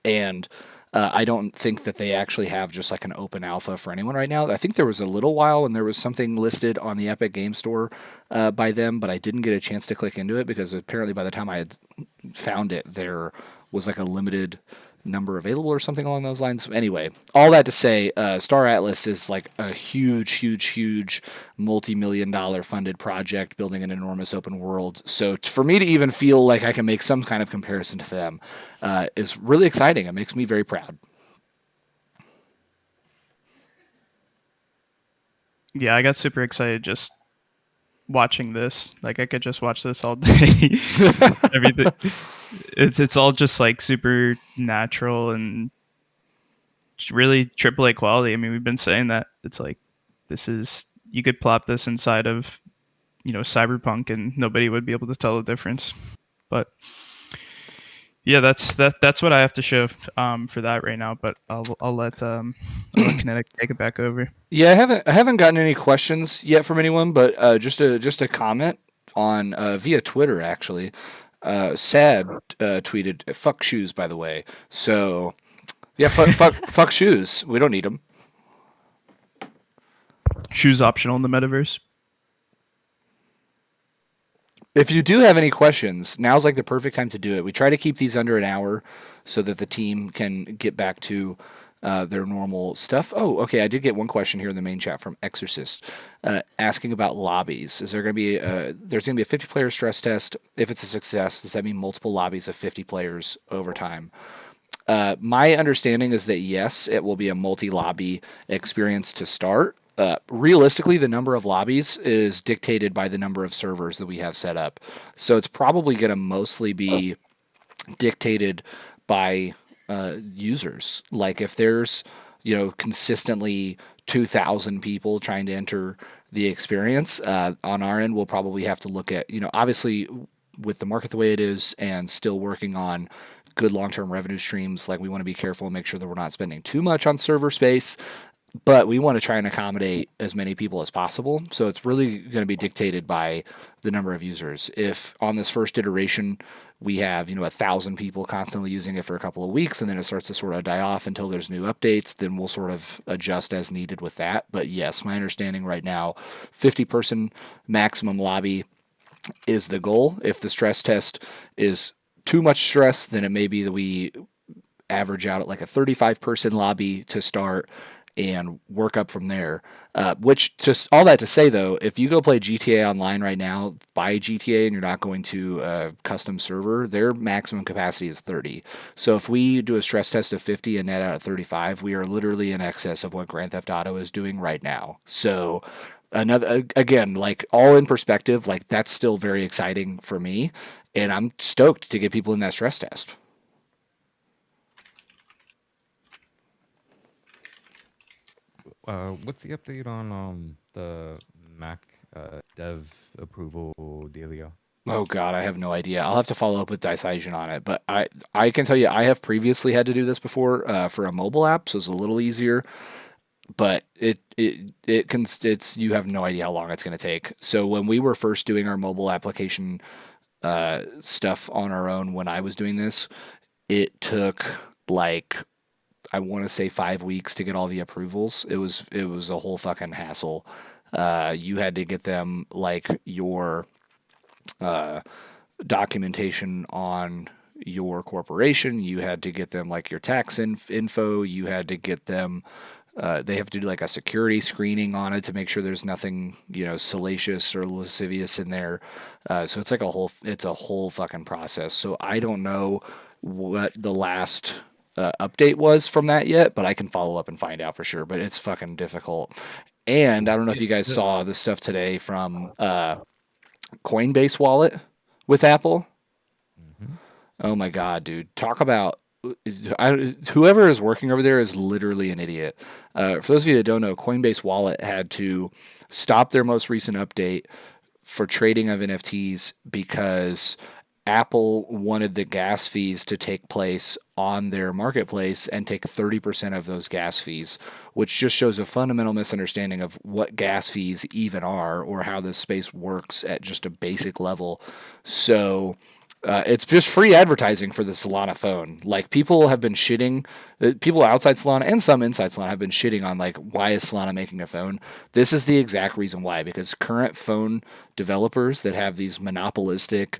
and I don't think that they actually have just like an open alpha for anyone right now. I think there was a little while and there was something listed on the Epic Game Store by them, but I didn't get a chance to click into it because apparently by the time I had found it, there was like a limited number available or something along those lines. Anyway, all that to say, Star Atlas is like a huge multi-million dollar funded project building an enormous open world. So for me to even feel like I can make some kind of comparison to them is really exciting. It makes me very proud. Yeah, I got super excited just watching this. Like I could just watch this all day. Everything it's all just like super natural and really AAA quality. I mean, we've been saying that. It's like this is you could plop this inside of, Cyberpunk and nobody would be able to tell the difference. But yeah, that's what I have to show for that right now, but I'll let Kinetic take it back over. Yeah, I haven't gotten any questions yet from anyone, but just a comment on via Twitter actually. Sad tweeted "fuck shoes," by the way. So yeah, fuck shoes. We don't need them. Shoes optional in the metaverse. If you do have any questions, now's like the perfect time to do it. We try to keep these under an hour so that the team can get back to their normal stuff. Oh, okay. I did get one question here in the main chat from Exorcist asking about lobbies. Is there going to be there's going to be a 50-player stress test? If it's a success, does that mean multiple lobbies of 50 players over time? My understanding is that yes, it will be a multi-lobby experience to start. Realistically, the number of lobbies is dictated by the number of servers that we have set up. So it's probably going to mostly be dictated by users. Like if there's consistently 2,000 people trying to enter the experience on our end, we'll probably have to look at obviously with the market the way it is and still working on good long-term revenue streams, like we want to be careful and make sure that we're not spending too much on server space, but we want to try and accommodate as many people as possible. So it's really going to be dictated by the number of users. If on this first iteration we have 1,000 people constantly using it for a couple of weeks, and then it starts to sort of die off until there's new updates, then we'll sort of adjust as needed with that. But yes, my understanding right now, 50-person maximum lobby is the goal. If the stress test is too much stress, then it may be that we average out at like a 35-person lobby to start and work up from there. Which, just all that to say though, if you go play GTA Online right now, buy GTA, and you're not going to a custom server, their maximum capacity is 30. So if we do a stress test of 50 and net out at 35, we are literally in excess of what Grand Theft Auto is doing right now. So another, again, like all in perspective, like that's still very exciting for me, and I'm stoked to get people in that stress test. What's the update on the Mac dev approval dealio? Oh God, I have no idea. I'll have to follow up with Daisaigen on it, but I can tell you I have previously had to do this before for a mobile app, so it's a little easier. But it's you have no idea how long it's going to take. So when we were first doing our mobile application stuff on our own, when I was doing this, it took like, I want to say 5 weeks to get all the approvals. It was a whole fucking hassle. You had to get them like your documentation on your corporation. You had to get them like your tax info. You had to get them. They have to do like a security screening on it to make sure there's nothing salacious or lascivious in there. So it's like a whole fucking process. So I don't know what the last update was from that yet, but I can follow up and find out for sure. But it's fucking difficult. And I don't know if you guys saw the stuff today from Coinbase wallet with Apple. Mm-hmm. Oh my God, dude. Talk about whoever is working over there is literally an idiot. For those of you that don't know, Coinbase wallet had to stop their most recent update for trading of NFTs because Apple wanted the gas fees to take place on their marketplace and take 30% of those gas fees, which just shows a fundamental misunderstanding of what gas fees even are or how this space works at just a basic level. So it's just free advertising for the Solana phone. Like people have been shitting, people outside Solana and some inside Solana have been shitting on like, why is Solana making a phone? This is the exact reason why, because current phone developers that have these monopolistic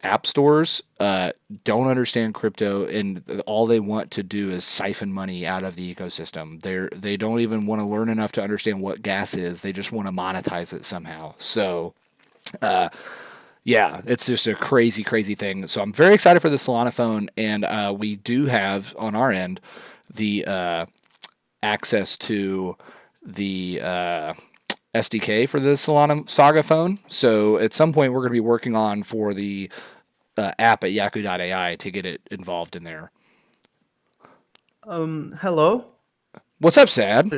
app stores don't understand crypto, and all they want to do is siphon money out of the ecosystem. They don't even want to learn enough to understand what gas is. They just want to monetize it somehow. So yeah, it's just a crazy, crazy thing. So I'm very excited for the Solana phone, and we do have on our end the access to the SDK for the Solana Saga phone. So at some point, we're going to be working on for the app at Yaku.ai to get it involved in there. Hello. What's up, Sad?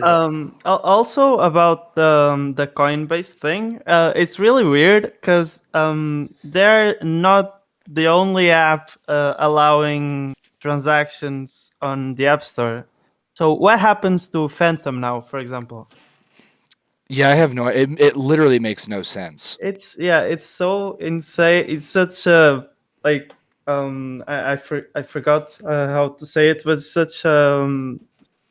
Also about the Coinbase thing, it's really weird because they're not the only app allowing transactions on the App Store. So what happens to Phantom now, for example? Yeah, I have no. It literally makes no sense. It's so insane. It's such a like I forgot how to say it, but such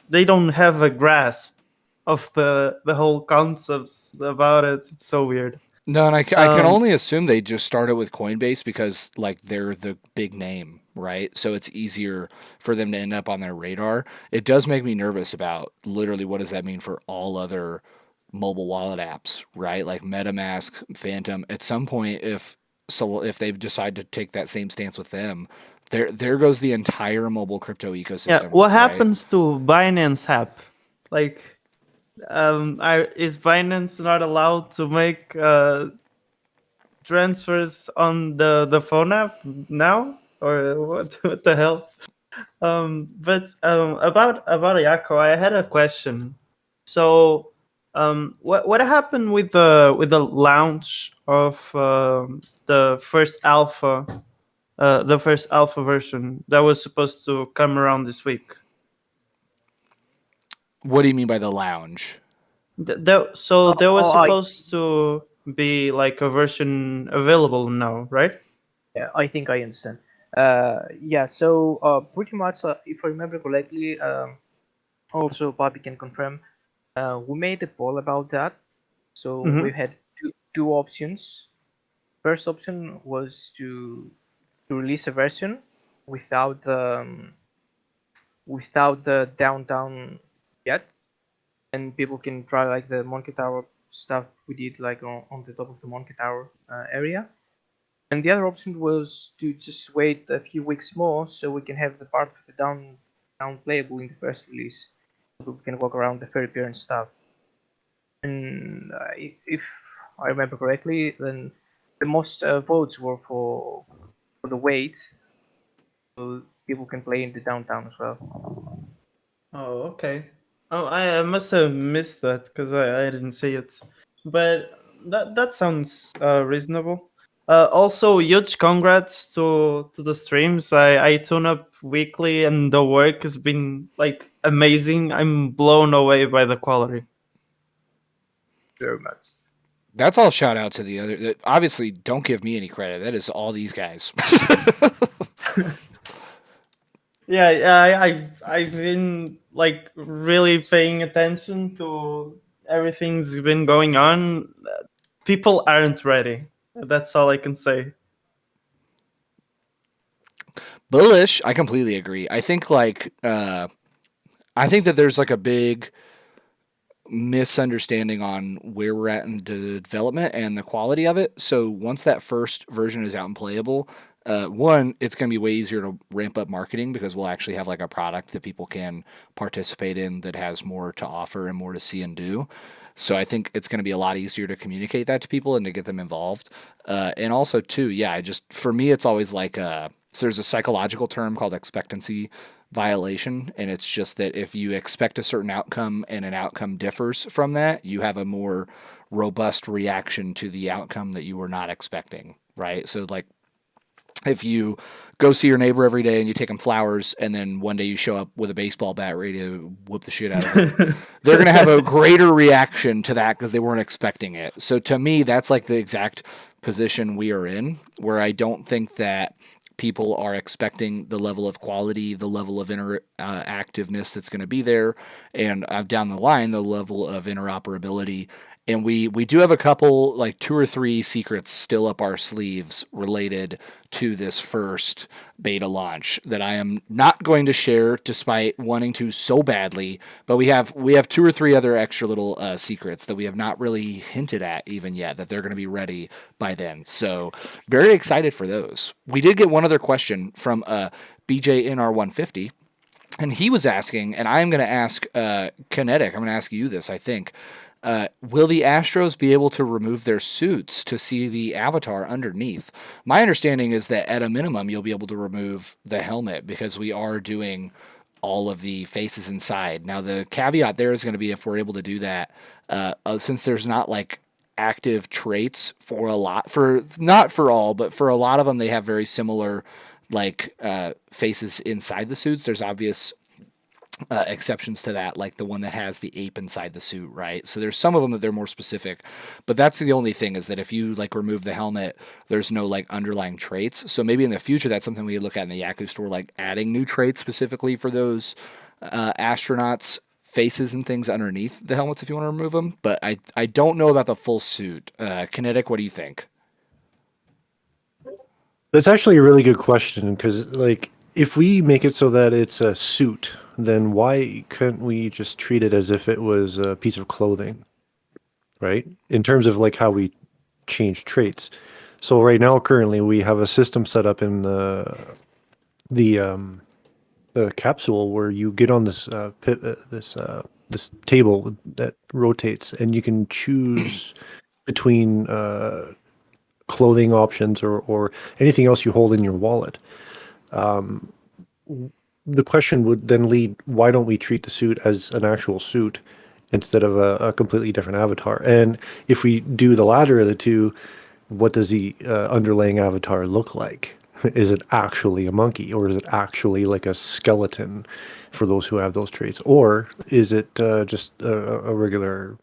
they don't have a grasp of the whole concepts about it. It's so weird. No, and I can only assume they just started with Coinbase because like they're the big name, right? So it's easier for them to end up on their radar. It does make me nervous about literally what does that mean for all other mobile wallet apps, right? Like MetaMask, Phantom. At some point, if they decide to take that same stance with them, there goes the entire mobile crypto ecosystem. Yeah, what right? happens to Binance app? Like, is Binance not allowed to make transfers on the phone app now, or what the hell? But about Ayako, I had a question. So what happened with the launch of the first alpha, version that was supposed to come around this week? What do you mean by the lounge? So there was Oh, supposed to be like a version available now, right? yeah, I think I understand. Yeah, so pretty much, if I remember correctly, also Bobby can confirm, we made a poll about that. So we Mm-hmm. had two options. First option was to release a version without the downtown yet, and people can try like the Monkey Tower stuff we did like on the top of the Monkey Tower area. And the other option was to just wait a few weeks more so we can have the part of the down playable in the first release, so we can walk around the fairy pier and stuff. And if I remember correctly, then the most votes were for the wait, so people can play in the downtown as well. Oh, okay. Oh, I must have missed that because I didn't see it. But that sounds reasonable. Also, huge congrats to the streams. I tune up weekly, and the work has been like amazing. I'm blown away by the quality. Very much. That's all shout out to the other. Obviously, don't give me any credit. That is all these guys. Yeah, I've been like really paying attention to everything's been going on. People aren't ready. That's all I can say. Bullish. I completely agree. I think that there's like a big misunderstanding on where we're at in the development and the quality of it. So once that first version is out and playable, one, it's going to be way easier to ramp up marketing because we'll actually have like a product that people can participate in that has more to offer and more to see and do. So I think it's going to be a lot easier to communicate that to people and to get them involved. And also too, yeah, I just for me it's always like so there's a psychological term called expectancy violation, and it's just that if you expect a certain outcome and an outcome differs from that, you have a more robust reaction to the outcome that you were not expecting, right? So like if you go see your neighbor every day and you take them flowers and then one day you show up with a baseball bat ready to whoop the shit out of them, they're going to have a greater reaction to that because they weren't expecting it. So to me, that's like the exact position we are in, where I don't think that people are expecting the level of quality, the level of interactiveness that's going to be there, and down the line, the level of interoperability. And we do have a couple, like 2 or 3 secrets still up our sleeves related to this first beta launch that I am not going to share despite wanting to so badly. But we have 2 or 3 other extra little secrets that we have not really hinted at even yet that they're going to be ready by then. So very excited for those. We did get one other question from BJNR150. And he was asking, and I'm going to ask Kinetic, I'm going to ask you this, I think. Will the Astros be able to remove their suits to see the avatar underneath? My understanding is that at a minimum, you'll be able to remove the helmet because we are doing all of the faces inside. Now, the caveat there is going to be if we're able to do that, since there's not like active traits for a lot, for not for all, but for a lot of them, they have very similar like faces inside the suits. There's obvious exceptions to that, like the one that has the ape inside the suit, right? So there's some of them that they're more specific, but that's the only thing is that if you like remove the helmet, there's no like underlying traits. So maybe in the future, that's something we look at in the Yaku store, like adding new traits specifically for those astronauts' faces and things underneath the helmets if you want to remove them. But I don't know about the full suit. Kinetic, what do you think? That's actually a really good question because, like, if we make it so that it's a suit, then why couldn't we just treat it as if it was a piece of clothing, right? In terms of like how we change traits. So right now, currently, we have a system set up in the capsule where you get on this this table that rotates, and you can choose between clothing options or anything else you hold in your wallet. The question would then lead, why don't we treat the suit as an actual suit instead of a completely different avatar. And if we do the latter of the two, what does the underlying avatar look like? Is it actually a monkey, or is it actually like a skeleton for those who have those traits, or is it just a regular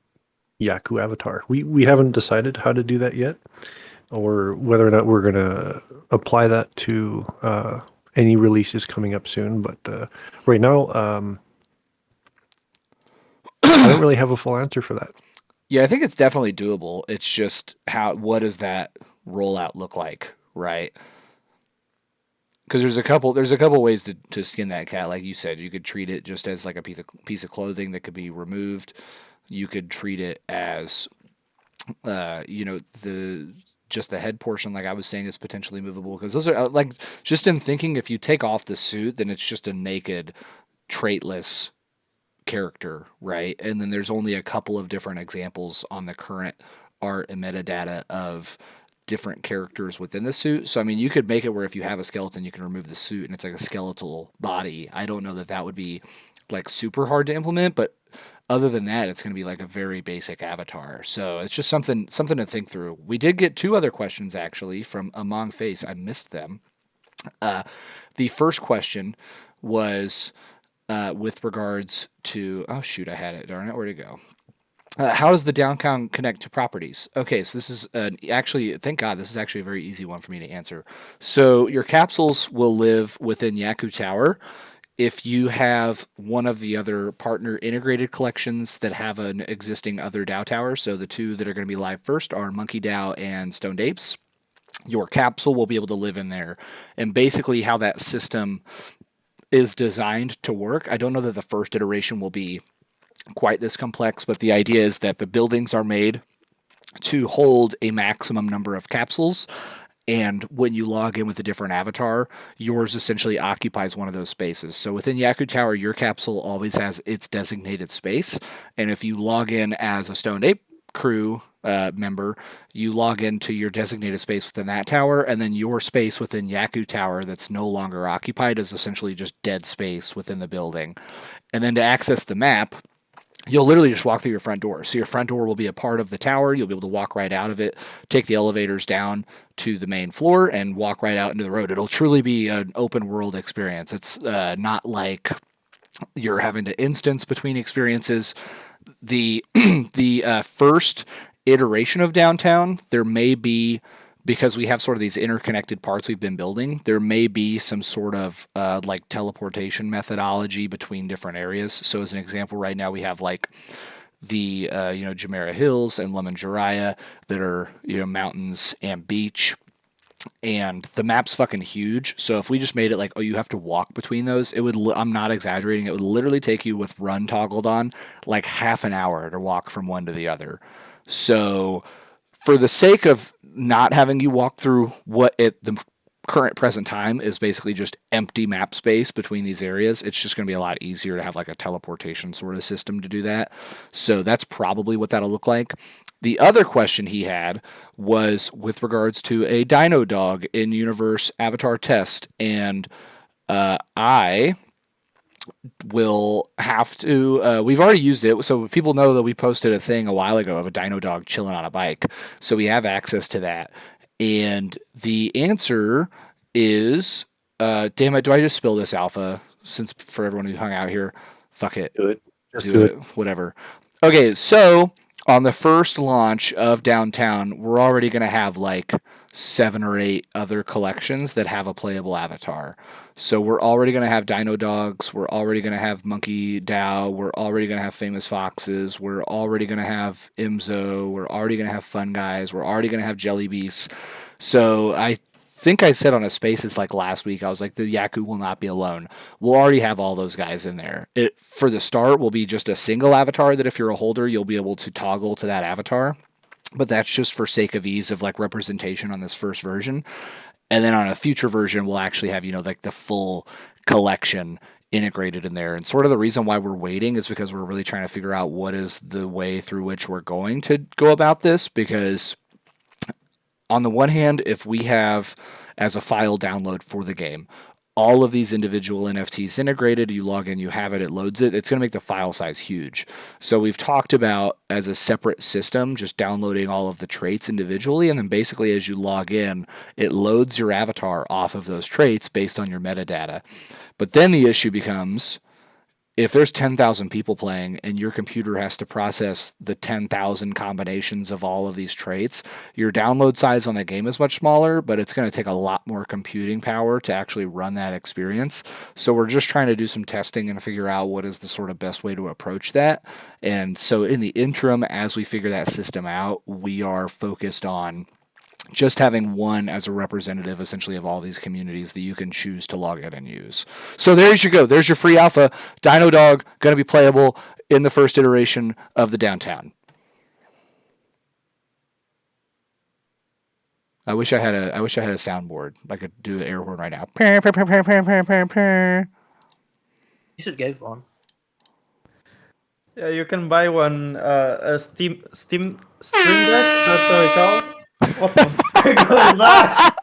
Yaku avatar? We haven't decided how to do that yet, or whether or not we're gonna apply that to any releases coming up soon. But right now, I don't really have a full answer for that. Yeah, I think it's definitely doable. It's just what does that rollout look like, right? Because there's a couple ways to skin that cat. Like you said, you could treat it just as like a piece of clothing that could be removed. You could treat it as the just the head portion, like I was saying, is potentially movable, because those are like, just in thinking, if you take off the suit, then it's just a naked, traitless character, right? And then there's only a couple of different examples on the current art and metadata of different characters within the suit. So I mean, you could make it where if you have a skeleton, you can remove the suit and it's like a skeletal body. I don't know that that would be like super hard to implement, but other than that, it's going to be like a very basic avatar. So it's just something to think through. We did get two other questions actually from Among Face. I missed them. The first question was with regards to, oh shoot, I had it. Darn it, where'd it go? How does the downtown connect to properties? Okay, so this is actually, thank God, this is actually a very easy one for me to answer. So your capsules will live within Yaku Tower. If you have one of the other partner integrated collections that have an existing other DAO tower, so the two that are going to be live first are Monkey DAO and Stoned Apes, your capsule will be able to live in there. And basically, how that system is designed to work, I don't know that the first iteration will be quite this complex, but the idea is that the buildings are made to hold a maximum number of capsules. And when you log in with a different avatar, yours essentially occupies one of those spaces. So within Yaku Tower, your capsule always has its designated space. And if you log in as a Stoned Ape crew member, you log into your designated space within that tower, and then your space within Yaku Tower that's no longer occupied is essentially just dead space within the building. And then to access the map, you'll literally just walk through your front door. So your front door will be a part of the tower. You'll be able to walk right out of it, take the elevators down to the main floor, and walk right out into the road. It'll truly be an open world experience. It's not like you're having to instance between experiences. The first iteration of downtown, there may be, because we have sort of these interconnected parts we've been building, there may be some sort of like teleportation methodology between different areas. So as an example, right now we have like the Jumeirah Hills and Lemon Jiraiya that are mountains and beach. And the map's fucking huge. So if we just made it like, oh, you have to walk between those, it would, I'm not exaggerating, it would literally take you, with run toggled on, like half an hour to walk from one to the other. So for the sake of not having you walk through what at the current present time is basically just empty map space between these areas, it's just going to be a lot easier to have like a teleportation sort of system to do that. So that's probably what that'll look like. The other question he had was with regards to a dino dog in Universe Avatar Test, and I will have to. We've already used it, so people know that we posted a thing a while ago of a dino dog chilling on a bike, so we have access to that. And the answer is, damn it, do I just spill this alpha? Since for everyone who hung out here, fuck it, Do it. Just do it, whatever. Okay, so on the first launch of Downtown, we're already going to have like 7 or 8 other collections that have a playable avatar. So we're already going to have Dino Dogs, we're already going to have Monkey DAO, we're already going to have Famous Foxes, we're already going to have Imzo, we're already going to have Fun Guys, we're already going to have Jelly Beasts. So I think I said on a Spaces like last week, I was like, the Yaku will not be alone. We'll already have all those guys in there. It, for the start, will be just a single avatar that if you're a holder, you'll be able to toggle to that avatar. But that's just for sake of ease of like representation on this first version. And then on a future version, we'll actually have, like the full collection integrated in there. And sort of the reason why we're waiting is because we're really trying to figure out what is the way through which we're going to go about this, because on the one hand, if we have as a file download for the game all of these individual NFTs integrated. You log in, you have it, it loads it. It's going to make the file size huge. So we've talked about as a separate system, just downloading all of the traits individually. And then basically as you log in, it loads your avatar off of those traits based on your metadata. But then the issue becomes, if there's 10,000 people playing and your computer has to process the 10,000 combinations of all of these traits, your download size on the game is much smaller, but it's going to take a lot more computing power to actually run that experience. So we're just trying to do some testing and figure out what is the sort of best way to approach that. And so in the interim, as we figure that system out, we are focused on just having one as a representative essentially of all these communities that you can choose to log in and use. So there you go. There's your free alpha. Dino Dog going to be playable in the first iteration of the downtown. I wish I had a soundboard. I could do the air horn right now. You should get one. Yeah, you can buy one. A Steam Stream Deck. That's how it's called. What the fuck was that?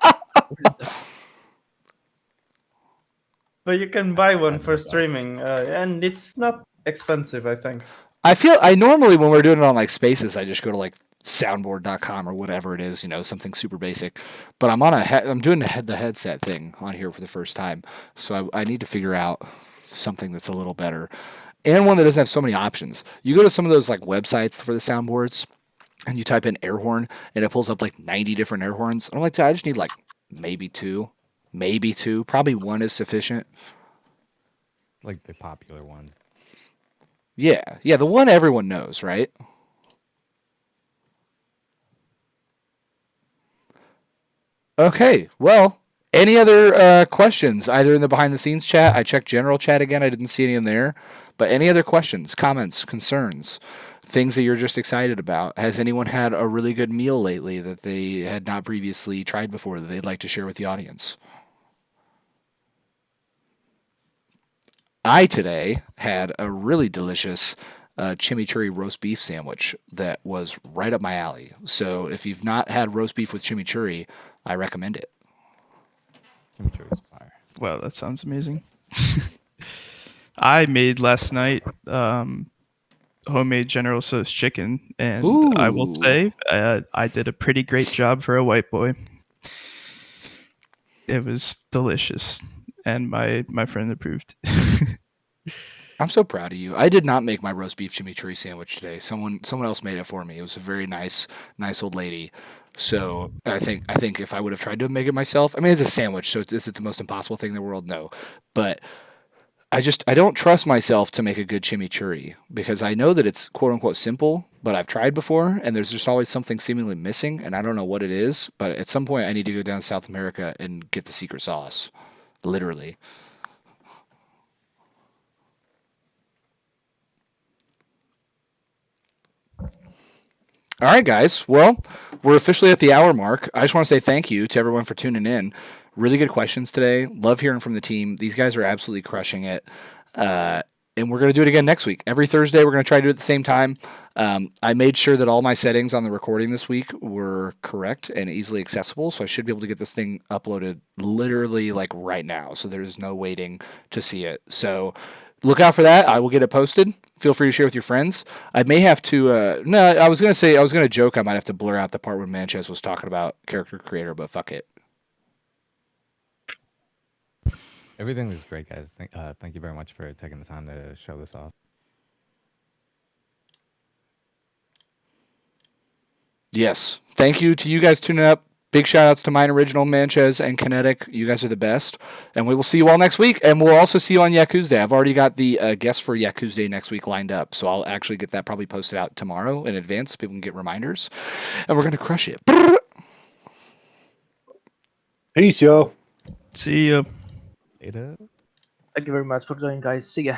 But you can buy one for streaming, and it's not expensive, I think. I normally, when we're doing it on like Spaces, I just go to like soundboard.com or whatever it is, something super basic. But I'm doing the headset thing on here for the first time, so I need to figure out something that's a little better and one that doesn't have so many options. You go to some of those like websites for the soundboards, and you type in air horn, and it pulls up like 90 different air horns. And I'm like, I just need like maybe two. Probably one is sufficient. Like the popular one. Yeah, the one everyone knows, right? Okay, well, any other questions, either in the behind the scenes chat? I checked general chat again. I didn't see any in there. But any other questions, comments, concerns, things that you're just excited about? Has anyone had a really good meal lately that they had not previously tried before that they'd like to share with the audience? I today had a really delicious chimichurri roast beef sandwich that was right up my alley. So if you've not had roast beef with chimichurri, I recommend it. Chimichurri is fire. Wow, that sounds amazing. I made last night homemade General Tso's chicken, and I will Ooh. say I did a pretty great job for a white boy. It was delicious, and my friend approved. I'm so proud of you. I did not make my roast beef chimichurri sandwich today. Someone else made it for me. It was a very nice old lady. So I think if I would have tried to make it myself, I mean, it's a sandwich, so is it the most impossible thing in the world? No, but I don't trust myself to make a good chimichurri because I know that it's quote unquote simple, but I've tried before and there's just always something seemingly missing, and I don't know what it is. But at some point, I need to go down to South America and get the secret sauce, literally. All right, guys. Well, we're officially at the hour mark. I just want to say thank you to everyone for tuning in. Really good questions today. Love hearing from the team. These guys are absolutely crushing it. And we're going to do it again next week. Every Thursday, we're going to try to do it at the same time. I made sure that all my settings on the recording this week were correct and easily accessible, so I should be able to get this thing uploaded literally like right now. So there's no waiting to see it. So look out for that. I will get it posted. Feel free to share with your friends. I may have to. I was going to joke I might have to blur out the part when Manchez was talking about character creator, but fuck it. Everything was great, guys. Thank you very much for taking the time to show this off. Yes. Thank you to you guys tuning up. Big shout outs to Mine Original, Manchez, and Kinetic. You guys are the best. And we will see you all next week. And we'll also see you on Yakuza Day. I've already got the guests for Yakuza Day next week lined up. So I'll actually get that probably posted out tomorrow in advance so people can get reminders. And we're going to crush it. Peace, yo. See ya. Later. Thank you very much for joining, guys. See ya.